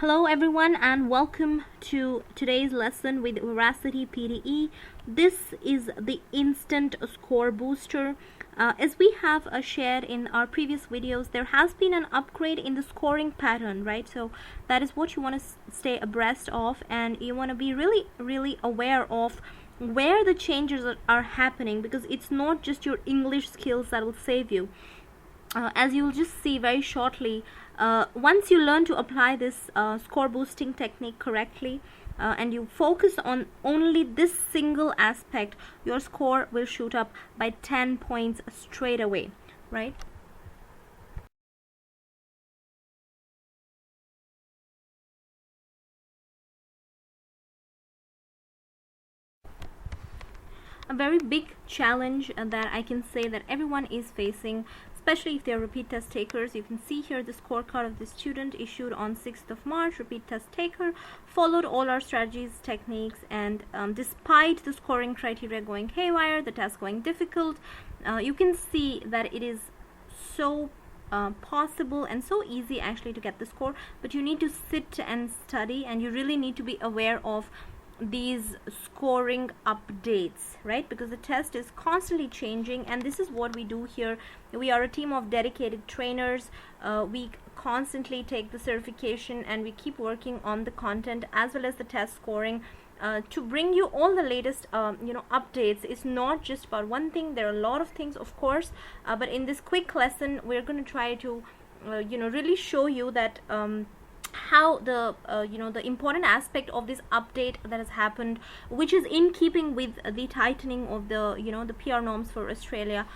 Hello everyone and welcome to today's lesson with Veracity PTE. This is the instant score booster. As we have shared in our previous videos, there has been an upgrade in the scoring pattern, right? So that is what you want to stay abreast of, and you want to be really aware of where the changes are happening, because it's not just your English skills that will save you. As you'll just see very shortly, once you learn to apply this score boosting technique correctly, and you focus on only this single aspect, your score will shoot up by 10 points straight away, right? A very big challenge that I can say that everyone is facing, especially if they are repeat test takers. You can see here the scorecard of the student issued on 6th of March. Repeat test taker followed all our strategies, techniques, and despite the scoring criteria going haywire, the test going difficult, you can see that it is so possible and so easy actually to get the score, but you need to sit and study, and you really need to be aware of these scoring updates, right? Because the test is constantly changing, and this is what we do here. We are a team of dedicated trainers. We constantly take the certification, and we keep working on the content as well as the test scoring to bring you all the latest updates. It's not just about one thing. There are a lot of things, of course, but in this quick lesson we're going to try to really show you that how the the important aspect of this update that has happened, which is in keeping with the tightening of the the PR norms for Australia.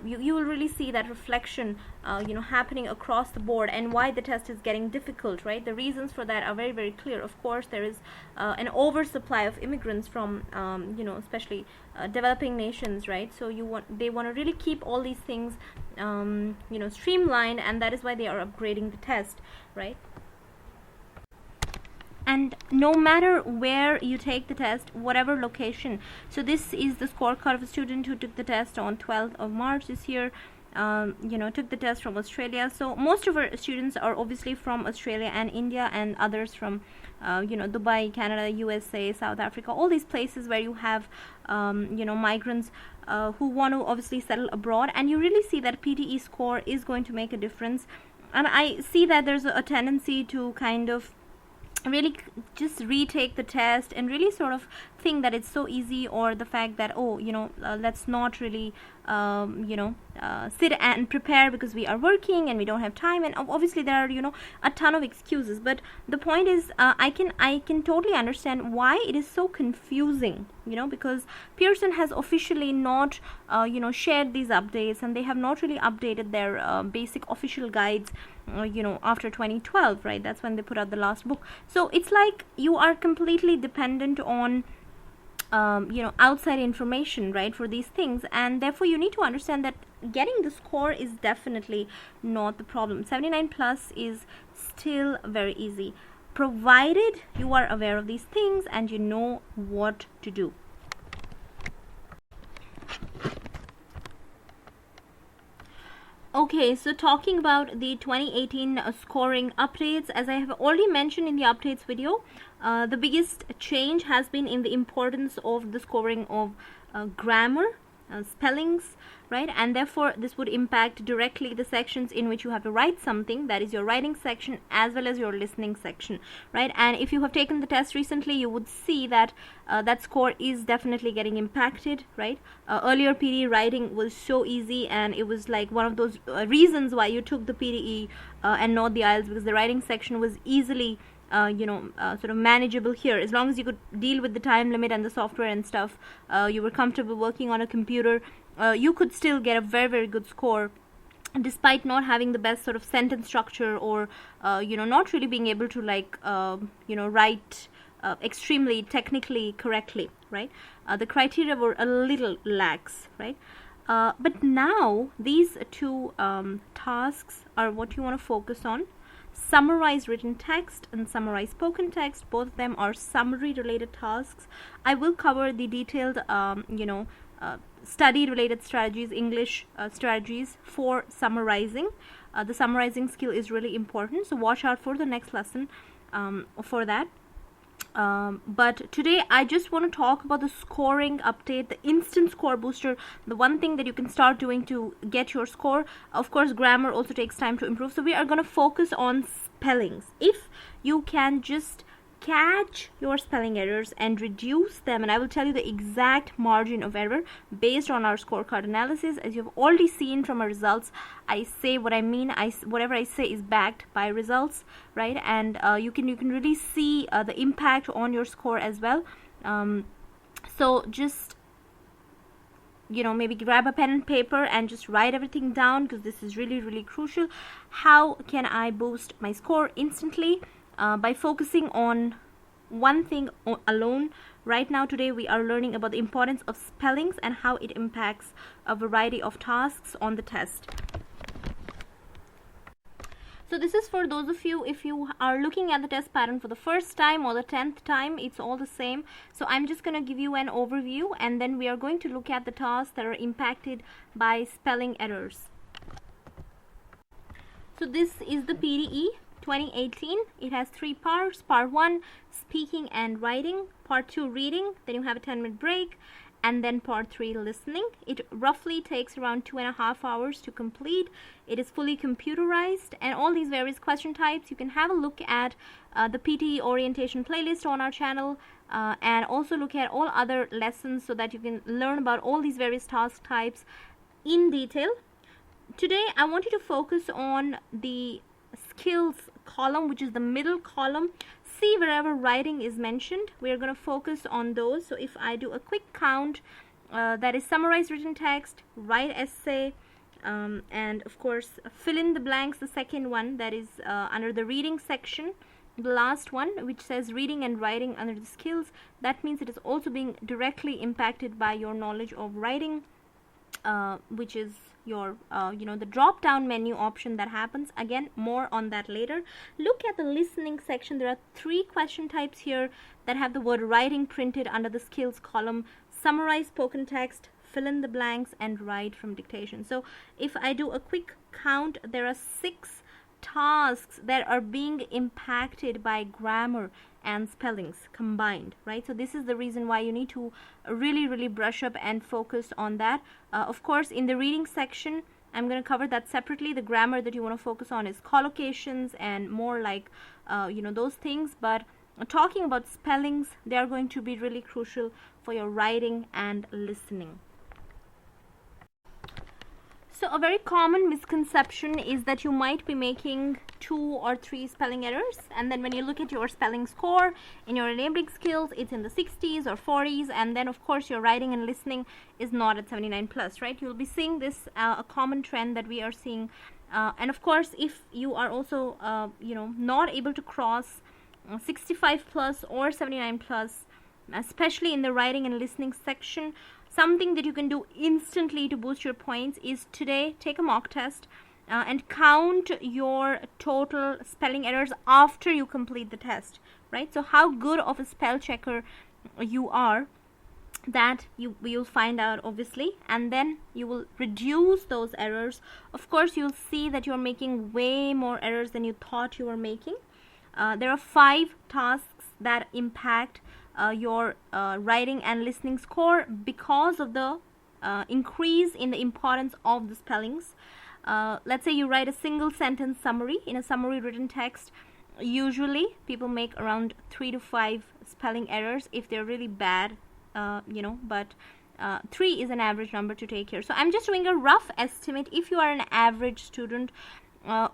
You will really see that reflection happening across the board, and why the test is getting difficult, right? The reasons for that are very clear. Of course, there is an oversupply of immigrants from especially developing nations, right? So they want to really keep all these things streamlined, and that is why they are upgrading the test, right? And no matter where you take the test, whatever location, so this is the scorecard of a student who took the test on 12th of March this year, took the test from Australia. So most of our students are obviously from Australia and India, and others from Dubai, Canada, USA, South Africa, all these places where you have migrants who want to obviously settle abroad. And you really see that PTE score is going to make a difference. And I see that there's a tendency to kind of really just retake the test and really sort of think that it's so easy, or the fact that let's not really sit and prepare because we are working and we don't have time. And obviously there are a ton of excuses, but the point is I can totally understand why it is so confusing, because Pearson has officially not shared these updates, and they have not really updated their basic official guides after 2012, right? That's when they put out the last book. So it's like you are completely dependent on outside information, right, for these things, and therefore you need to understand that getting the score is definitely not the problem. 79 plus is still very easy, provided you are aware of these things and you know what to do. Okay, so talking about the 2018 scoring updates, as I have already mentioned in the updates video, the biggest change has been in the importance of the scoring of grammar, spellings, right? And therefore this would impact directly the sections in which you have to write something, that is your writing section as well as your listening section, right? And if you have taken the test recently, you would see that that score is definitely getting impacted, right? Earlier PTE writing was so easy, and it was like one of those reasons why you took the PTE and not the IELTS, because the writing section was easily sort of manageable here. As long as you could deal with the time limit and the software and stuff, you were comfortable working on a computer, you could still get a very good score, despite not having the best sort of sentence structure, or not really being able to write extremely technically correctly, right? The criteria were a little lax, right? But now these two tasks are what you want to focus on. Summarize written text and summarize spoken text. Both of them are summary related tasks. I will cover the detailed study related strategies, English strategies for summarizing. The summarizing skill is really important, so watch out for the next lesson. for that. But today I just want to talk about the scoring update, the instant score booster, the one thing that you can start doing to get your score. Of course, grammar also takes time to improve, so we are going to focus on spellings. If you can just catch your spelling errors and reduce them, and I will tell you the exact margin of error based on our scorecard analysis. As you've already seen from our results, I say what I mean. Whatever I say is backed by results, right? And you can really see the impact on your score as well. So just maybe grab a pen and paper and just write everything down, because this is really crucial. How can I boost my score instantly? By focusing on one thing alone. Right now, today, we are learning about the importance of spellings and how it impacts a variety of tasks on the test. So this is for those of you, if you are looking at the test pattern for the first time or the 10th time, it's all the same. So I'm just going to give you an overview, and then we are going to look at the tasks that are impacted by spelling errors. So this is the PTE 2018. It has 3 parts. Part 1, speaking and writing. Part 2, reading. Then you have a 10-minute break. And then part 3, listening. It roughly takes around 2.5 hours to complete. It is fully computerized, and all these various question types, you can have a look at the PTE orientation playlist on our channel, and also look at all other lessons so that you can learn about all these various task types in detail. Today, I want you to focus on the skills column, which is the middle column. See wherever writing is mentioned, we are going to focus on those. So if I do a quick count, that is summarize written text, write essay, and of course fill in the blanks, the second one, that is under the reading section. The last one, which says reading and writing under the skills, that means it is also being directly impacted by your knowledge of writing, which is your the drop down menu option that happens. Again, more on that later. Look at the listening section. There are 3 question types here that have the word writing printed under the skills column: summarize spoken text, fill in the blanks, and write from dictation. So if I do a quick count, there are 6 tasks that are being impacted by grammar and spellings combined, right? So this is the reason why you need to really brush up and focus on that. Of course, in the reading section, I'm going to cover that separately. The grammar that you want to focus on is collocations and more like those things. But talking about spellings, they are going to be really crucial for your writing and listening. So a very common misconception is that you might be making 2 or 3 spelling errors, and then when you look at your spelling score in your enabling skills, it's in the 60s or 40s, and then of course your writing and listening is not at 79 plus, right? You'll be seeing this a common trend that we are seeing, and of course if you are also not able to cross 65 plus or 79 plus, especially in the writing and listening section, something that you can do instantly to boost your points is today take a mock test and count your total spelling errors after you complete the test, right? So how good of a spell checker you are, that you'll find out obviously, and then you will reduce those errors. Of course, you'll see that you're making way more errors than you thought you were making. There are 5 tasks that impact your writing and listening score because of the increase in the importance of the spellings. Let's say you write a single sentence summary. In a summary written text, usually people make around 3 to 5 spelling errors if they're really bad, but 3 is an average number to take here. So I'm just doing a rough estimate. If you are an average student,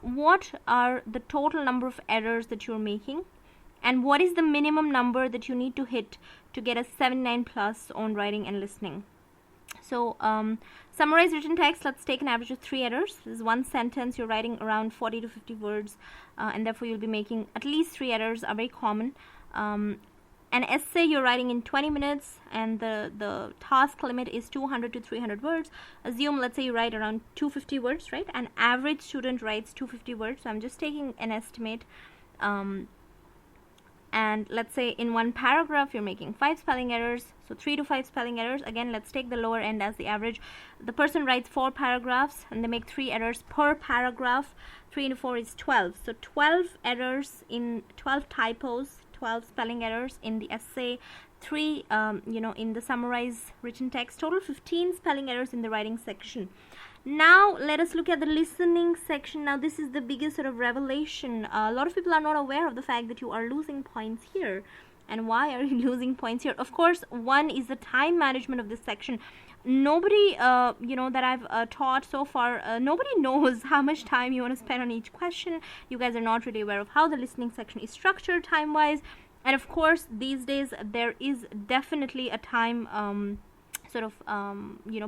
what are the total number of errors that you're making? And what is the minimum number that you need to hit to get a 79 plus on writing and listening? So summarize written text, let's take an average of 3 errors. This is one sentence, you're writing around 40 to 50 words, and therefore you'll be making at least 3 errors, are very common. An essay you're writing in 20 minutes, and the task limit is 200 to 300 words. Assume, let's say you write around 250 words, right? An average student writes 250 words, so I'm just taking an estimate. and let's say in one paragraph you're making 5 spelling errors, so 3 to 5 spelling errors. Again, let's take the lower end as the average. The person writes 4 paragraphs and they make 3 errors per paragraph. 3 into 4 is 12, so 12 errors in 12 typos, 12 spelling errors in the essay, 3 in the summarized written text, total 15 spelling errors in the writing section. Now let us look at the listening section. Now this is the biggest sort of revelation. A lot of people are not aware of the fact that you are losing points here. And why are you losing points here? Of course, one is the time management of this section. Nobody that I've taught so far, nobody knows how much time you want to spend on each question. You guys are not really aware of how the listening section is structured time wise. And of course, these days there is definitely a time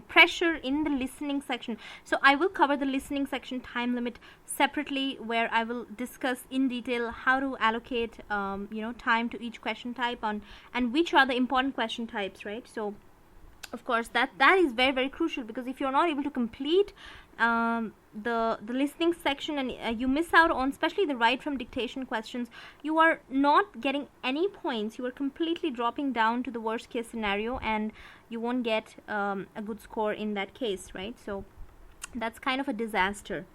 pressure in the listening section. So I will cover the listening section time limit separately, where I will discuss in detail how to allocate time to each question type and which are the important question types, right? So of course that is very, very crucial, because if you're not able to complete the listening section and you miss out on especially the write from dictation questions, you are not getting any points. You are completely dropping down to the worst case scenario, and you won't get a good score in that case, right? So that's kind of a disaster.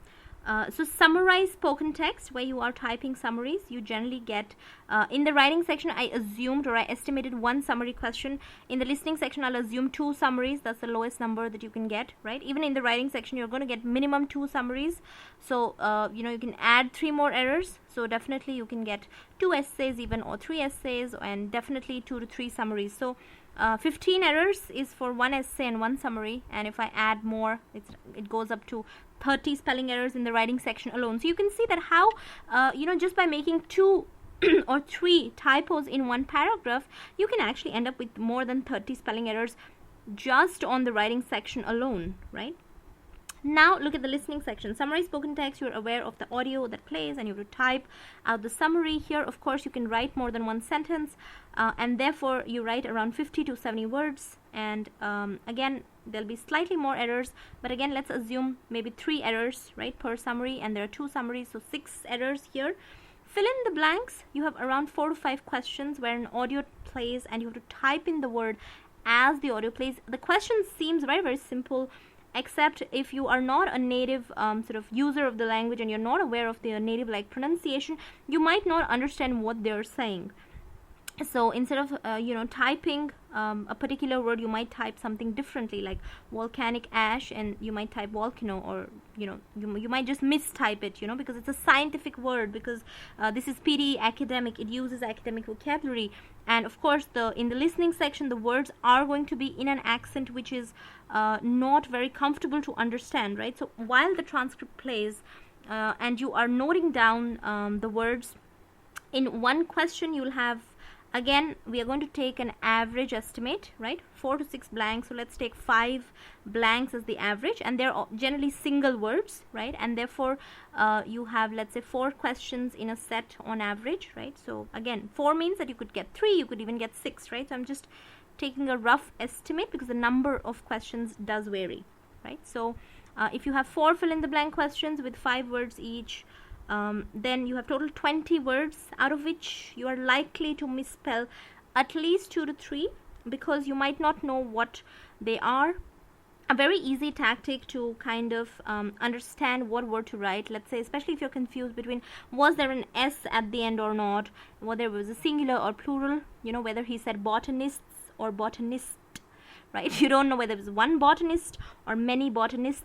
So summarize spoken text, where you are typing summaries, you generally get in the writing section I assumed or I estimated 1 summary question. In the listening section I'll assume 2 summaries. That's the lowest number that you can get, right? Even in the writing section you're going to get minimum 2 summaries. So you can add 3 more errors, so definitely you can get 2 essays even, or 3 essays, and definitely 2 to 3 summaries. So 15 errors is for 1 essay and 1 summary, and if I add more, it goes up to 30 spelling errors in the writing section alone. So you can see that how just by making 2 or 3 typos in 1 paragraph, you can actually end up with more than 30 spelling errors just on the writing section alone, right? Now look at the listening section. Summary spoken text, you're aware of the audio that plays and you have to type out the summary. Here of course you can write more than 1 sentence, and therefore you write around 50 to 70 words, and again there'll be slightly more errors, but again let's assume maybe 3 errors, right, per summary, and there are 2 summaries, so 6 errors here. Fill in the blanks. You have around 4 to 5 questions where an audio plays and you have to type in the word as the audio plays. The question seems very, very simple, except if you are not a native user of the language and you're not aware of the native like pronunciation, you might not understand what they're saying. So instead of typing a particular word, you might type something differently, like volcanic ash, and you might type volcano, or you might just mistype it, because it's a scientific word, because this is PTE academic, it uses academic vocabulary, and of course in the listening section the words are going to be in an accent which is not very comfortable to understand, right? So while the transcript plays and you are noting down the words in one question, you'll have, again we are going to take an average estimate, right? 4 to 6 blanks, so let's take 5 blanks as the average, and they're generally single words, right? And therefore you have, let's say, 4 questions in a set on average, right? So again 4 means that you could get 3, you could even get 6, right? So I'm just taking a rough estimate because the number of questions does vary, right? So if you have 4 fill in the blank questions with 5 words each, then you have total 20 words, out of which you are likely to misspell at least 2 to 3 because you might not know what they are. A very easy tactic to kind of understand what word to write, let's say, especially if you're confused between was there an S at the end or not, whether it was a singular or plural, whether he said botanists or botanist, right? You don't know whether it was one botanist or many botanists.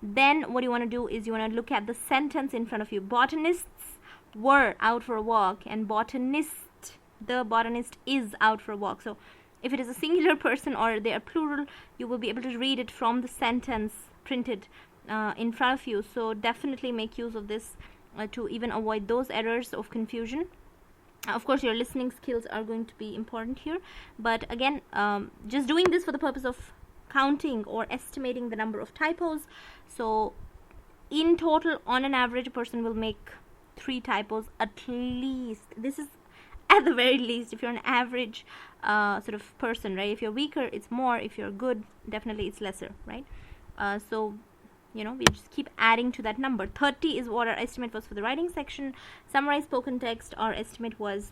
Then what you want to do is you want to look at the sentence in front of you. Botanists were out for a walk, and the botanist is out for a walk. So if it is a singular person or they are plural, you will be able to read it from the sentence printed in front of you. So definitely make use of this to even avoid those errors of confusion. Of course your listening skills are going to be important here, but again just doing this for the purpose of counting or estimating the number of typos. So in total, on an average, a person will make 3 typos at least. This is at the very least if you're an average sort of person, right? If you're weaker, it's more. If you're good, definitely it's lesser, right? So we just keep adding to that number. 30 is what our estimate was for the writing section. Summarize spoken text, our estimate was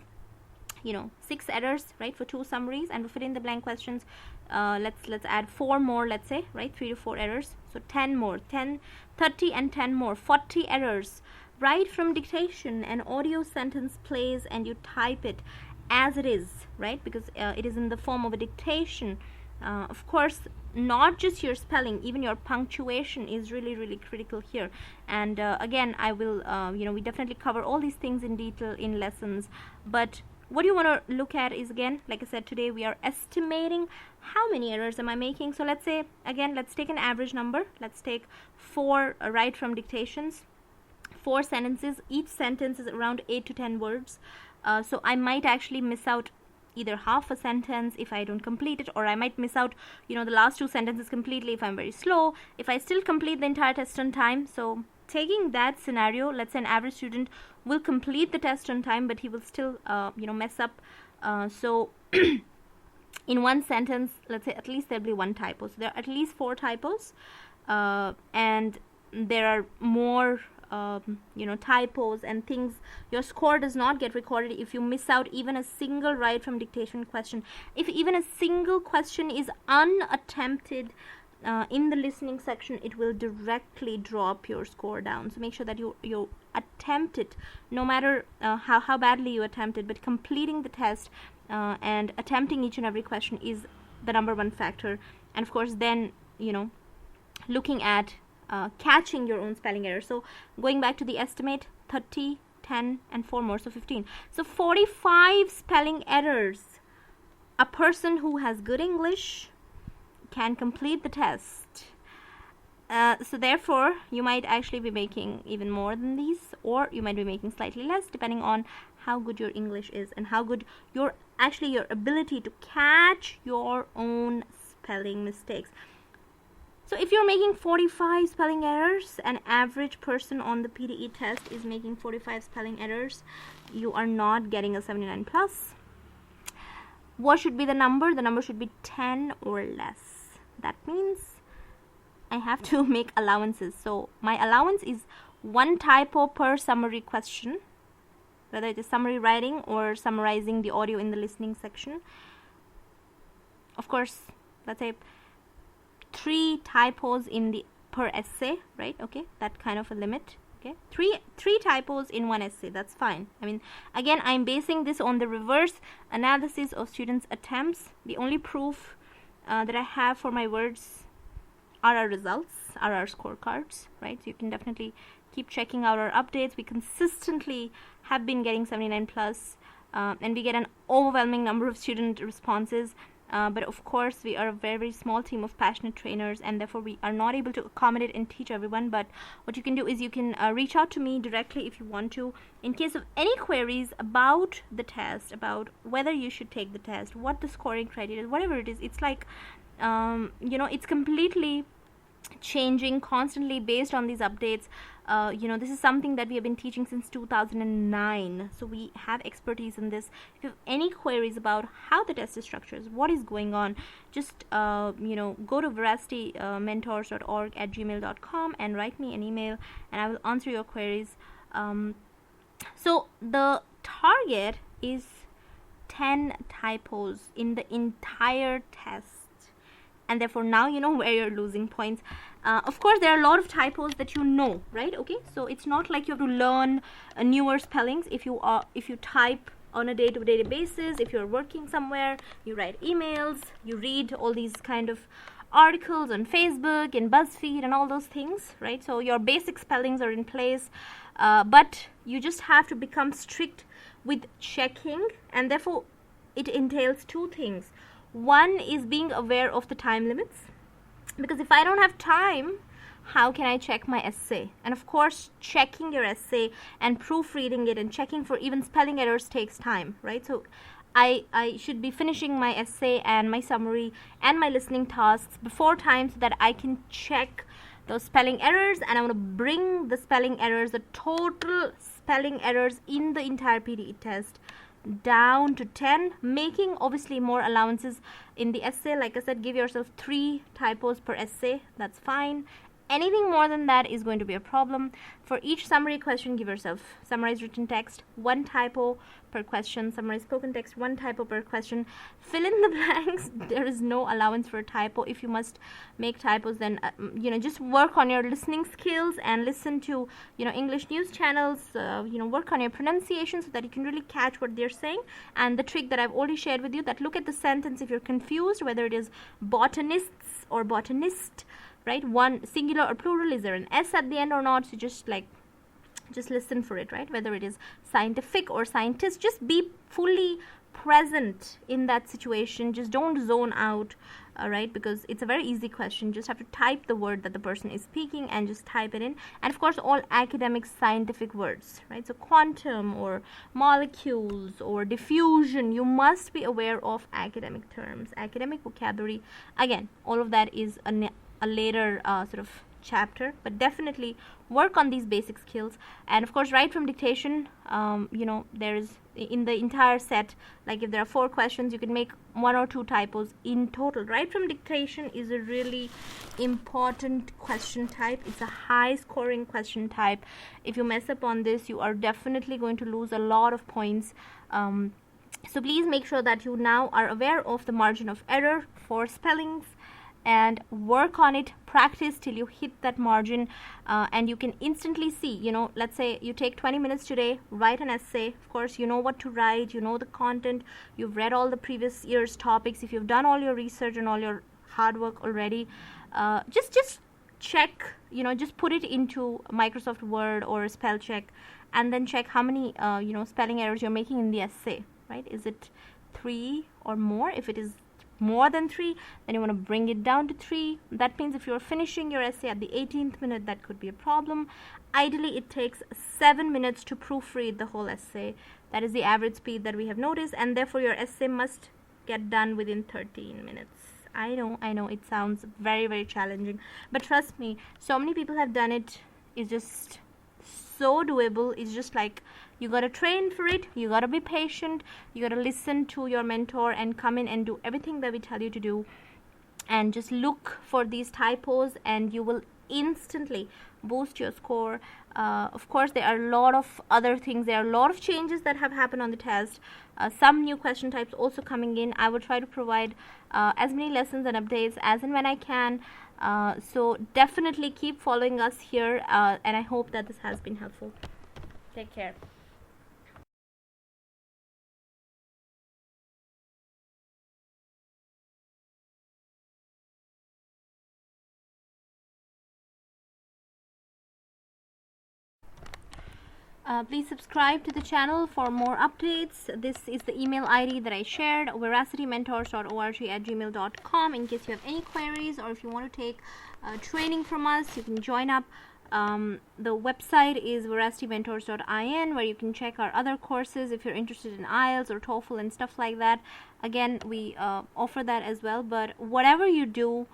6 errors, right, for 2 summaries, and we fill in the blank questions. Let's add 4 more, let's say, right, 3 to 4 errors, so 10 more, 10, 30 and 10 more, 40 errors. Right from dictation, an audio sentence plays and you type it as it is, right, because it is in the form of a dictation. Of course, not just your spelling, even your punctuation is really critical here. And again, I will we definitely cover all these things in detail in lessons. But what you want to look at is, again, like I said, today we are estimating how many errors am I making. So let's say, again, let's take an average number. Let's take 4 right from dictations, 4 sentences. Each sentence is around 8 to 10 words. So I might actually miss out either half a sentence if I don't complete it, or I might miss out the last 2 sentences completely if I'm very slow, if I still complete the entire test on time. So taking that scenario, let's say an average student will complete the test on time, but he will still mess up. So in one sentence, let's say at least there'll be 1 typo. So there are at least 4 typos, and there are more typos and things. Your score does not get recorded if you miss out even a single right from dictation question. If even a single question is unattempted in the listening section, it will directly drop your score down. So make sure that you attempt it, no matter how badly you attempt it, but completing the test and attempting each and every question is the #1 factor. And of course, then looking at catching your own spelling error. So going back to the estimate, 30, 10 and 4 more, so 15. So 45 spelling errors. A person who has good English can complete the test. So therefore, you might actually be making even more than these, or you might be making slightly less, depending on how good your English is and how good your ability to catch your own spelling mistakes. So if you're making 45 spelling errors, an average person on the PTE test is making 45 spelling errors, you are not getting a 79 plus. What should be the number? The number should be 10 or less. That means I have to make allowances. So my allowance is 1 typo per summary question, whether it is summary writing or summarizing the audio in the listening section. Of course, let's say 3 typos in the per essay, right? Okay, that kind of a limit. Okay, three typos in 1 essay, that's fine. I mean, again, I'm basing this on the reverse analysis of students' attempts. The only proof that I have for my words are our results, are our scorecards, right? So you can definitely keep checking out our updates. We consistently have been getting 79 plus, and we get an overwhelming number of student responses. But of course, we are a very small team of passionate trainers, and therefore we are not able to accommodate and teach everyone. But what you can do is you can reach out to me directly if you want to, in case of any queries about the test, about whether you should take the test, what the scoring criteria is, whatever it is. It's like it's completely changing constantly based on these updates. This is something that we have been teaching since 2009, so we have expertise in this. If you have any queries about how the test is structured, what is going on, just go to veracitymentors.org@gmail.com and write me an email, and I will answer your queries. So the target is 10 typos in the entire test, and therefore now you know where you're losing points. Of course, there are a lot of typos that right? Okay, so it's not like you have to learn newer spellings. If you type on a day-to-day basis, if you're working somewhere, you write emails, you read all these kind of articles on Facebook and BuzzFeed and all those things, right? So your basic spellings are in place, but you just have to become strict with checking, and therefore it entails 2 things. One is being aware of the time limits, because if I don't have time, how can I check my essay? And of course, checking your essay and proofreading it and checking for even spelling errors takes time, right? So I should be finishing my essay and my summary and my listening tasks before time, so that I can check those spelling errors, and I want to bring the spelling errors, the total spelling errors in the entire PTE test, down to 10, making obviously more allowances in the essay. Like I said, give yourself 3 typos per essay, that's fine. Anything more than that is going to be a problem. For each summary question, give yourself summarized written text, 1 typo per question, summarized spoken text, 1 typo per question. Fill in the blanks. There is no allowance for a typo. If you must make typos, then just work on your listening skills and listen to English news channels. Work on your pronunciation so that you can really catch what they're saying. And the trick that I've already shared with you, that look at the sentence. If you're confused whether it is botanists or botanist, right, one singular or plural, is there an s at the end or not, so just listen for it, right, whether it is scientific or scientist. Just be fully present in that situation. Just don't zone out, right, because it's a very easy question. Just have to type the word that the person is speaking and just type it in. And of course all academic scientific words, right, so quantum or molecules or diffusion, you must be aware of academic terms, academic vocabulary. Again, all of that is a later sort of chapter, but definitely work on these basic skills. And of course write from dictation. There's in the entire set, like if there are 4 questions, you can make 1 or 2 typos in total. Write from dictation is a really important question type. It's a high scoring question type. If you mess up on this, you are definitely going to lose a lot of points. So please make sure that you now are aware of the margin of error for spellings, and work on it, practice till you hit that margin, and you can instantly see, let's say you take 20 minutes today, write an essay. Of course, you know what to write, you know the content, you've read all the previous year's topics, if you've done all your research and all your hard work already, just check, just put it into Microsoft Word or spell check, and then check how many spelling errors you're making in the essay, right? Is it 3 or more? If it is more than 3, then you want to bring it down to 3. That means if you're finishing your essay at the 18th minute, that could be a problem. Ideally, it takes 7 minutes to proofread the whole essay. That is the average speed that we have noticed, and therefore your essay must get done within 13 minutes. I know it sounds very, very challenging, but trust me, so many people have done it. It's just so doable. It's just like, you gotta train for it, you gotta be patient, you gotta listen to your mentor and come in and do everything that we tell you to do, and just look for these typos and you will instantly boost your score. Of course, there are a lot of other things. There are a lot of changes that have happened on the test. Some new question types also coming in. I will try to provide as many lessons and updates as and when I can. So definitely keep following us here, and I hope that this has been helpful. Take care. Please subscribe to the channel for more updates. This is the email ID that I shared, veracitymentors.org@gmail.com. In case you have any queries or if you want to take training from us, you can join up. The website is veracitymentors.in, where you can check our other courses if you're interested in IELTS or TOEFL and stuff like that. Again, we offer that as well. But whatever you do,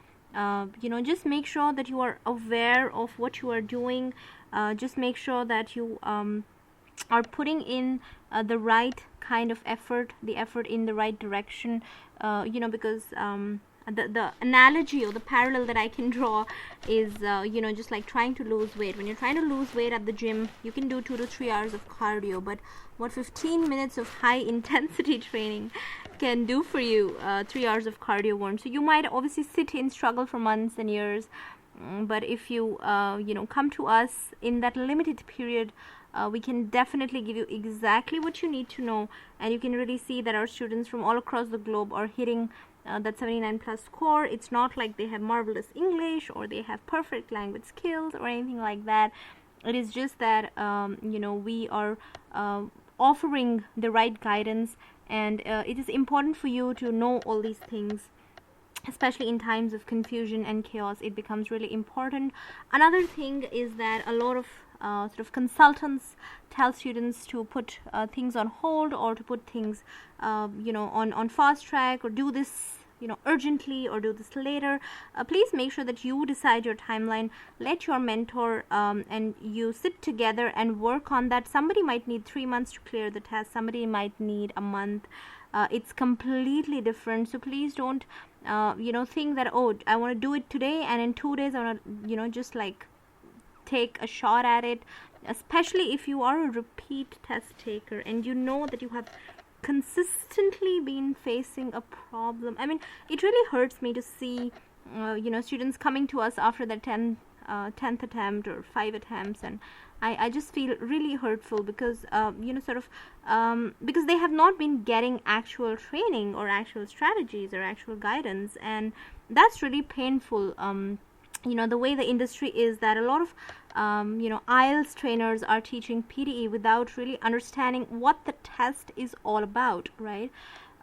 just make sure that you are aware of what you are doing. Just make sure that you are putting in the right kind of effort, the effort in the right direction, because the analogy or the parallel that I can draw is, just like trying to lose weight. When you're trying to lose weight at the gym, you can do 2 to 3 hours of cardio, but what 15 minutes of high intensity training can do for you, 3 hours of cardio won't. So you might obviously sit in struggle for months and years, but if you come to us in that limited period, we can definitely give you exactly what you need to know, and you can really see that our students from all across the globe are hitting that 79 plus score. It's not like they have marvelous English or they have perfect language skills or anything like that. It is just that we are offering the right guidance, and it is important for you to know all these things. Especially in times of confusion and chaos, it becomes really important. Another thing is that a lot of sort of consultants tell students to put things on hold, or to put things on fast track, or do this urgently, or do this later. Please make sure that you decide your timeline. Let your mentor and you sit together and work on that. Somebody might need 3 months to clear the test, somebody might need a month. It's completely different. So please don't think that, oh, I want to do it today and in 2 days I want to just like take a shot at it, especially if you are a repeat test taker and you know that you have consistently been facing a problem. I mean, it really hurts me to see students coming to us after their 10th attempt or 5 attempts, and I just feel really hurtful because because they have not been getting actual training or actual strategies or actual guidance, and that's really painful. The way the industry is, that a lot of IELTS trainers are teaching PTE without really understanding what the test is all about, right?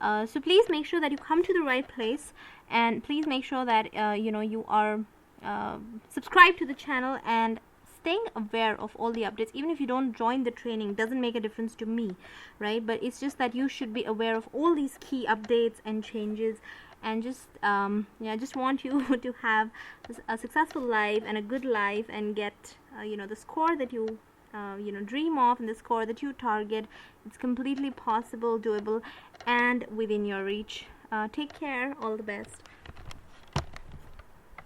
So please make sure that you come to the right place, and please make sure that you are subscribed to the channel and staying aware of all the updates. Even if you don't join the training, doesn't make a difference to me, right? But it's just that you should be aware of all these key updates and changes, and just just want you to have a successful life and a good life, and get the score that you dream of, and the score that you target. It's completely possible, doable, and within your reach. Take care. All the best.